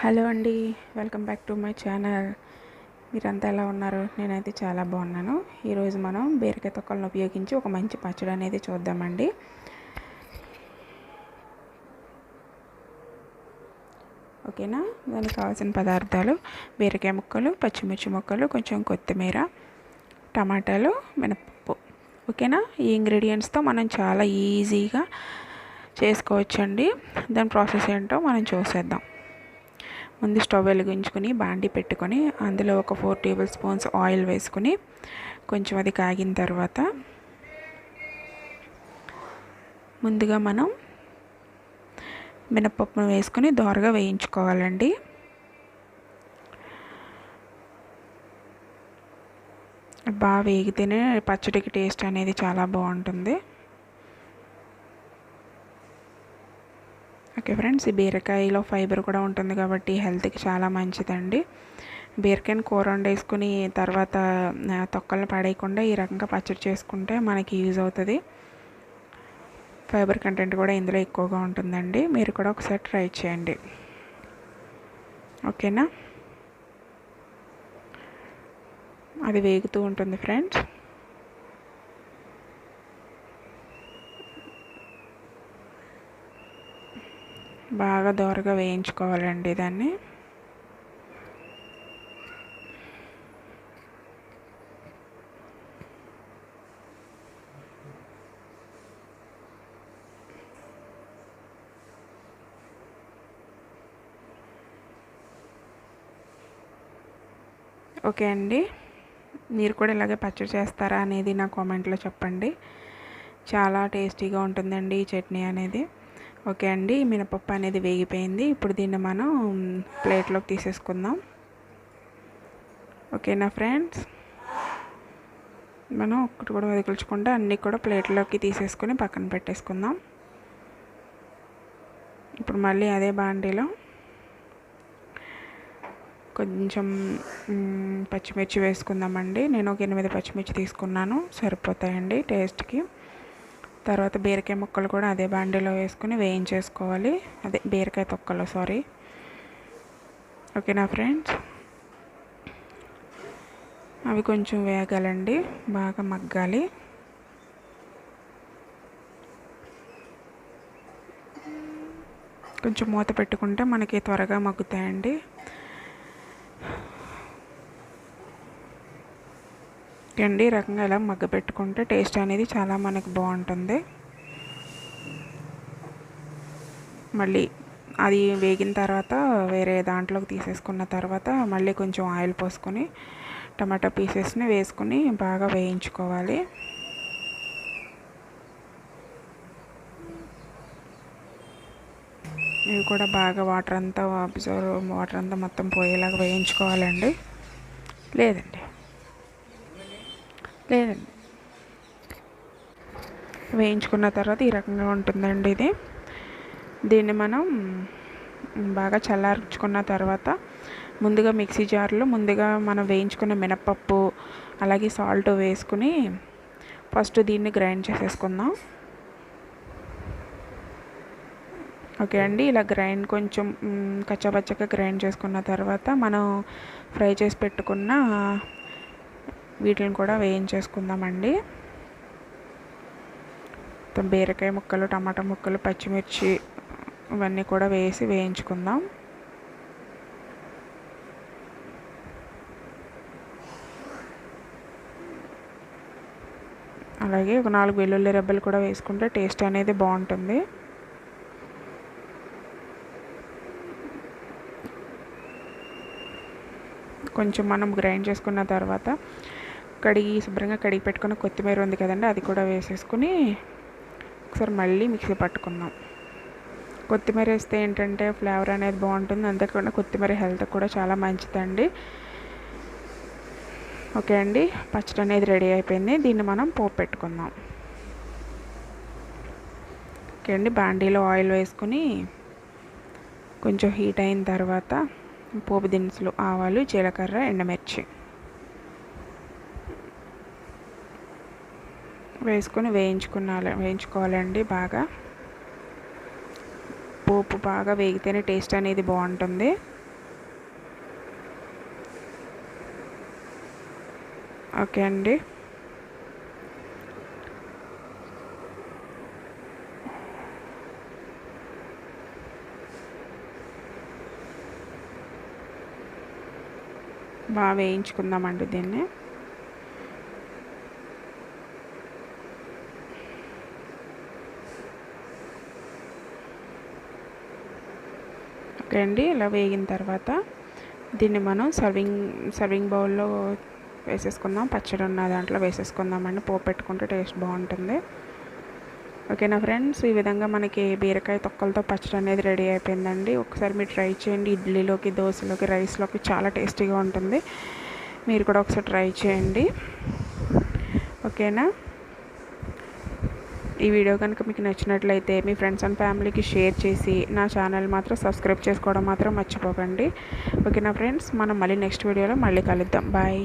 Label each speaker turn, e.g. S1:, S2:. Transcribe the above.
S1: Hello అండి, welcome back to my channel. మీరంతా ఎలా ఉన్నారు? నేనైతే చాలా బాగున్నాను. ఈరోజు మనం బీరకాయ తొక్కలను ఉపయోగించి ఒక మంచి పచ్చడి అనేది చూద్దామండి. ఓకేనా? దానికి కావాల్సిన పదార్థాలు: బీరకాయ ముక్కలు, పచ్చిమిర్చి ముక్కలు, కొంచెం కొత్తిమీర, టమాటాలు, మినపప్పు. ఓకేనా? ఈ ఇంగ్రీడియంట్స్తో మనం చాలా ఈజీగా చేసుకోవచ్చండి. దాని ప్రాసెస్ ఏంటో మనం చూసేద్దాం. ముందు స్టవ్ వెలిగించుకొని బాండి పెట్టుకొని అందులో ఒక 4 టేబుల్ స్పూన్స్ ఆయిల్ వేసుకొని కొంచెం అది కాగిన తర్వాత ముందుగా మనం మినపప్పును వేసుకొని దోరగా వేయించుకోవాలండి. బాగా వేగితేనే పచ్చడికి టేస్ట్ అనేది చాలా బాగుంటుంది. ఓకే ఫ్రెండ్స్, ఈ బీరకాయలో ఫైబర్ కూడా ఉంటుంది కాబట్టి హెల్త్కి చాలా మంచిదండి. బీరకాయని కూర వండేసుకుని తర్వాత తొక్కలను పడేయకుండా ఈ రకంగా పచ్చడి చేసుకుంటే మనకి యూజ్ అవుతుంది. ఫైబర్ కంటెంట్ కూడా ఇందులో ఎక్కువగా ఉంటుందండి. మీరు కూడా ఒకసారి ట్రై చేయండి. ఓకేనా? అది వేగుతూ ఉంటుంది ఫ్రెండ్స్. బాగా దోరగా వేయించుకోవాలండి దాన్ని. ఓకే అండి, మీరు కూడా ఇలాగే పచ్చడి చేస్తారా అనేది నా కామెంట్లో చెప్పండి. చాలా టేస్టీగా ఉంటుందండి ఈ చట్నీ అనేది. ఓకే అండి, మినపప్పు అనేది వేగిపోయింది. ఇప్పుడు దీన్ని మనం ప్లేట్లోకి తీసేసుకుందాం. ఓకేనా ఫ్రెండ్స్? మనం ఒక్కటి కూడా వదిలించకుండా అన్నీ కూడా ప్లేట్లోకి తీసేసుకొని పక్కన పెట్టేసుకుందాం. ఇప్పుడు మళ్ళీ అదే బాండీలో కొంచెం పచ్చిమిర్చి వేసుకుందామండి. నేను ఒక 8 పచ్చిమిర్చి తీసుకున్నాను, సరిపోతాయండి టేస్ట్కి. తర్వాత బీరకాయ ముక్కలు కూడా అదే బాండీలో వేసుకుని వేయించేసుకోవాలి. అదే బీరకాయ తొక్కలు, సారీ. ఓకేనా ఫ్రెండ్స్? అవి కొంచెం వేగాలండి, బాగా మగ్గాలి. కొంచెం మూత పెట్టుకుంటే మనకి త్వరగా మగ్గుతాయండి. ఈ రకంగా ఇలా మగ్గ పెట్టుకుంటే టేస్ట్ అనేది చాలా మనకు బాగుంటుంది. మళ్ళీ అది వేగిన తర్వాత వేరే దాంట్లోకి తీసేసుకున్న తర్వాత మళ్ళీ కొంచెం ఆయిల్ పోసుకొని టమాటా పీసెస్ని వేసుకుని బాగా వేయించుకోవాలి. ఇవి కూడా బాగా వాటర్ అంతా మొత్తం పోయేలాగా వేయించుకోవాలండి. లేదండి వేయించుకున్న తర్వాత ఈ రకంగా ఉంటుందండి ఇది. దీన్ని మనం బాగా చల్లార్చుకున్న తర్వాత ముందుగా మిక్సీ జార్లో మనం వేయించుకున్న మినపప్పు అలాగే సాల్ట్ వేసుకుని ఫస్ట్ దీన్ని గ్రైండ్ చేసేసుకుందాం. ఓకే అండి, ఇలా కొంచెం కచ్చాపచ్చగా గ్రైండ్ చేసుకున్న తర్వాత మనం ఫ్రై చేసి పెట్టుకున్న వీటిని కూడా వేయించేసుకుందామండి. బీరకాయ ముక్కలు, టమాటా ముక్కలు, పచ్చిమిర్చి ఇవన్నీ కూడా వేసి వేయించుకుందాం. అలాగే ఒక 4 వెల్లుల్లి రెబ్బలు కూడా వేసుకుంటే టేస్ట్ అనేది బాగుంటుంది. కొంచెం మనం గ్రైండ్ చేసుకున్న తర్వాత శుభ్రంగా కడిగి పెట్టుకున్న కొత్తిమీర ఉంది కదండి, అది కూడా వేసేసుకుని ఒకసారి మళ్ళీ మిక్సీ పట్టుకుందాం. కొత్తిమీర వేస్తే ఏంటంటే ఫ్లేవర్ అనేది బాగుంటుంది. అంతేకాకుండా కొత్తిమీర హెల్త్ కూడా చాలా మంచిదండి. ఓకే అండి, పచ్చడి అనేది రెడీ అయిపోయింది. దీన్ని మనం పోపు పెట్టుకుందాం. ఓకే అండి, బాండీలో ఆయిల్ వేసుకుని కొంచెం హీట్ అయిన తర్వాత పోపు దినుసులు, ఆవాలు, జీలకర్ర, ఎండుమిర్చి వేసుకొని వేయించుకోవాలండి. బాగా పోపు బాగా వేగితేనే టేస్ట్ అనేది బాగుంటుంది. ఓకే అండి. బాగా వేయించుకుందామండి దీన్ని. ఓకే అండి. ఇలా వేగిన తర్వాత దీన్ని మనం సర్వింగ్ బౌల్లో వేసేసుకుందాం. పచ్చడి ఉన్న దాంట్లో వేసేసుకుందామండి. పోపు పెట్టుకుంటే టేస్ట్ బాగుంటుంది. ఓకేనా ఫ్రెండ్స్, ఈ విధంగా మనకి బీరకాయ తొక్కలతో పచ్చడి అనేది రెడీ అయిపోయిందండి. ఒకసారి మీరు ట్రై చేయండి. ఇడ్లీలోకి, దోశలోకి, రైస్లోకి చాలా టేస్టీగా ఉంటుంది. మీరు కూడా ఒకసారి ట్రై చేయండి. ఓకేనా. ఈ వీడియో కనుక మీకు నచ్చినట్లయితే మీ ఫ్రెండ్స్ అండ్ ఫ్యామిలీకి షేర్ చేసి నా ఛానల్ మాత్రం సబ్స్క్రైబ్ చేసుకోవడం మాత్రం మర్చిపోకండి. ఓకేనా ఫ్రెండ్స్, మనం మళ్ళీ నెక్స్ట్ వీడియోలో మళ్ళీ కలుద్దాం. బాయ్.